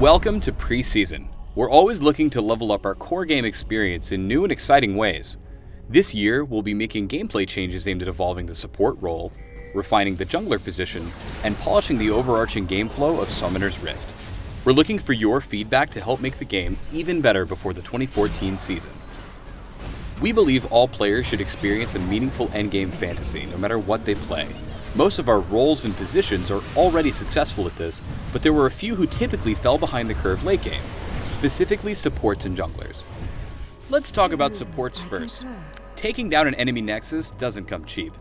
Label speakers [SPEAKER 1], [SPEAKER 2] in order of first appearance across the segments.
[SPEAKER 1] Welcome to Preseason. We're always looking to level up our core game experience in new and exciting ways. This year, we'll be making gameplay changes aimed at evolving the support role, refining the jungler position, and polishing the overarching game flow of Summoner's Rift. We're looking for your feedback to help make the game even better before the 2014 season. We believe all players should experience a meaningful endgame fantasy, no matter what they play. Most of our roles and positions are already successful at this, but there were a few who typically fell behind the curve late game, specifically supports and junglers. Let's talk about supports first. Taking down an enemy nexus doesn't come cheap.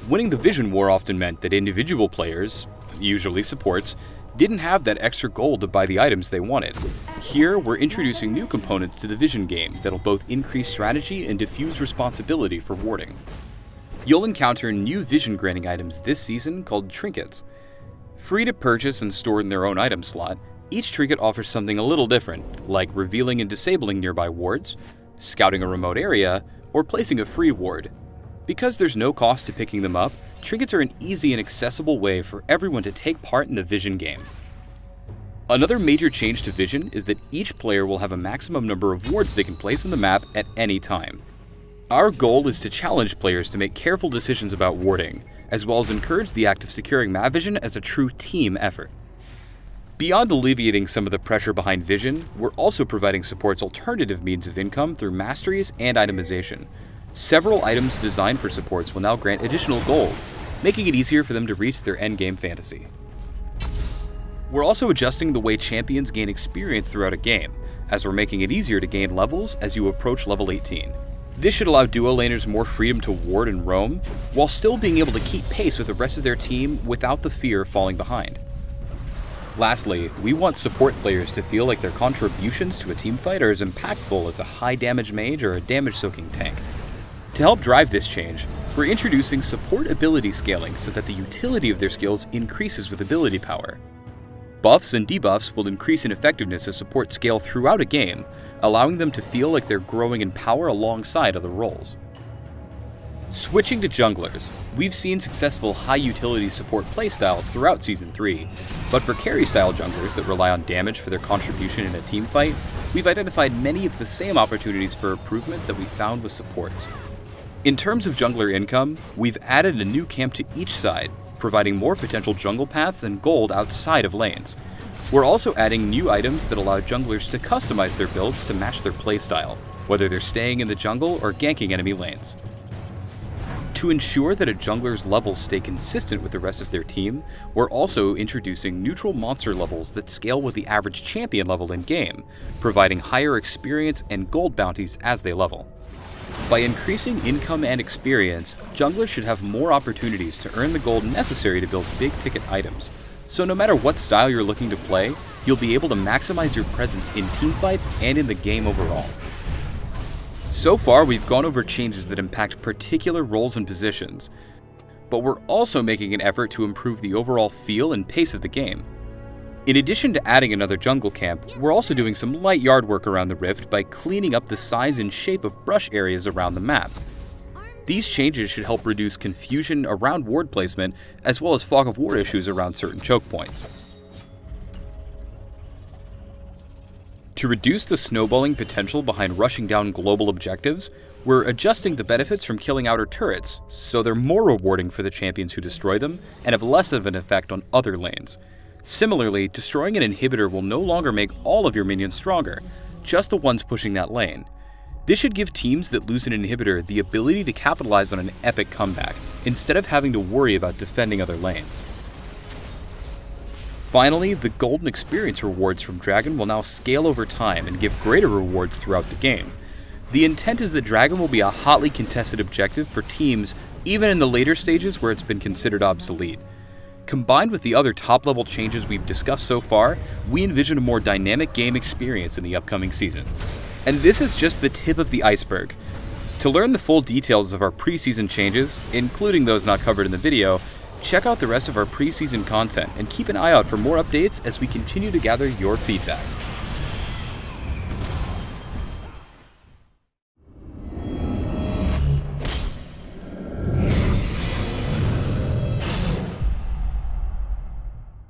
[SPEAKER 1] Winning the Vision War often meant that individual players, usually supports, didn't have that extra gold to buy the items they wanted. Here, we're introducing new components to the Vision game that'll both increase strategy and diffuse responsibility for warding. You'll encounter new vision-granting items this season called trinkets. Free to purchase and store in their own item slot, each trinket offers something a little different, like revealing and disabling nearby wards, scouting a remote area, or placing a free ward. Because there's no cost to picking them up, trinkets are an easy and accessible way for everyone to take part in the Vision game. Another major change to Vision is that each player will have a maximum number of wards they can place on the map at any time. Our goal is to challenge players to make careful decisions about warding, as well as encourage the act of securing map vision as a true team effort. Beyond alleviating some of the pressure behind Vision, we're also providing supports alternative means of income through masteries and itemization. Several items designed for supports will now grant additional gold, making it easier for them to reach their endgame fantasy. We're also adjusting the way champions gain experience throughout a game, as we're making it easier to gain levels as you approach level 18. This should allow duo laners more freedom to ward and roam, while still being able to keep pace with the rest of their team without the fear of falling behind. Lastly, we want support players to feel like their contributions to a teamfight are as impactful as a high damage mage or a damage soaking tank. To help drive this change, we're introducing support ability scaling so that the utility of their skills increases with ability power. Buffs and debuffs will increase in effectiveness as support scale throughout a game, allowing them to feel like they're growing in power alongside other roles. Switching to junglers, we've seen successful high-utility support playstyles throughout Season 3, but for carry-style junglers that rely on damage for their contribution in a teamfight, we've identified many of the same opportunities for improvement that we found with supports. In terms of jungler income, we've added a new camp to each side, providing more potential jungle paths and gold outside of lanes. We're also adding new items that allow junglers to customize their builds to match their playstyle, whether they're staying in the jungle or ganking enemy lanes. To ensure that a jungler's levels stay consistent with the rest of their team, we're also introducing neutral monster levels that scale with the average champion level in-game, providing higher experience and gold bounties as they level. By increasing income and experience, junglers should have more opportunities to earn the gold necessary to build big-ticket items. So no matter what style you're looking to play, you'll be able to maximize your presence in teamfights and in the game overall. So far, we've gone over changes that impact particular roles and positions, but we're also making an effort to improve the overall feel and pace of the game. In addition to adding another jungle camp, we're also doing some light yard work around the Rift by cleaning up the size and shape of brush areas around the map. These changes should help reduce confusion around ward placement, as well as fog of war issues around certain choke points. To reduce the snowballing potential behind rushing down global objectives, we're adjusting the benefits from killing outer turrets, so they're more rewarding for the champions who destroy them and have less of an effect on other lanes. Similarly, destroying an inhibitor will no longer make all of your minions stronger, just the ones pushing that lane. This should give teams that lose an inhibitor the ability to capitalize on an epic comeback, instead of having to worry about defending other lanes. Finally, the golden experience rewards from Dragon will now scale over time and give greater rewards throughout the game. The intent is that Dragon will be a hotly contested objective for teams even in the later stages where it's been considered obsolete. Combined with the other top-level changes we've discussed so far, we envision a more dynamic game experience in the upcoming season. And this is just the tip of the iceberg. To learn the full details of our preseason changes, including those not covered in the video, check out the rest of our preseason content and keep an eye out for more updates as we continue to gather your feedback.